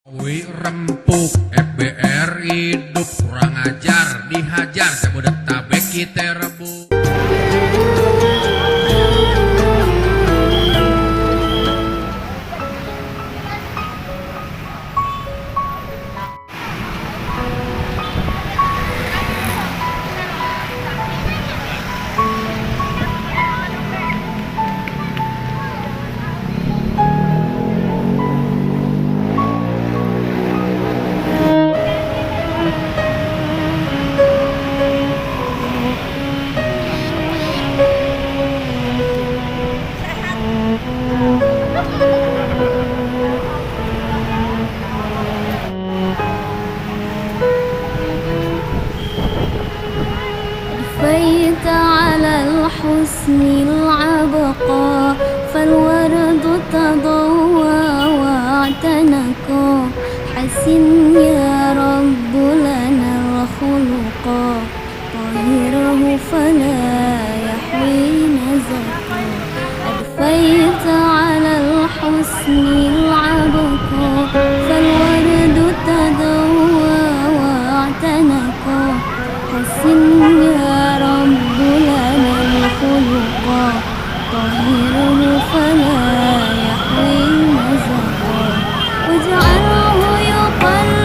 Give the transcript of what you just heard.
Wih rempuk, FBR hidup kurang ajar, dihajar Jabodetabek kita rebut. بيت على الحسن العبقى فالورد تضوى واعتنقا حسن يا رب لنا الخلقا طهره فلا يحوي نزقا أضفيت على الحسن العبقى فالورد تضوى واعتنقا حسن يا رب لنا الخلقا طهره فلا يحوي نزقا واجعله يقل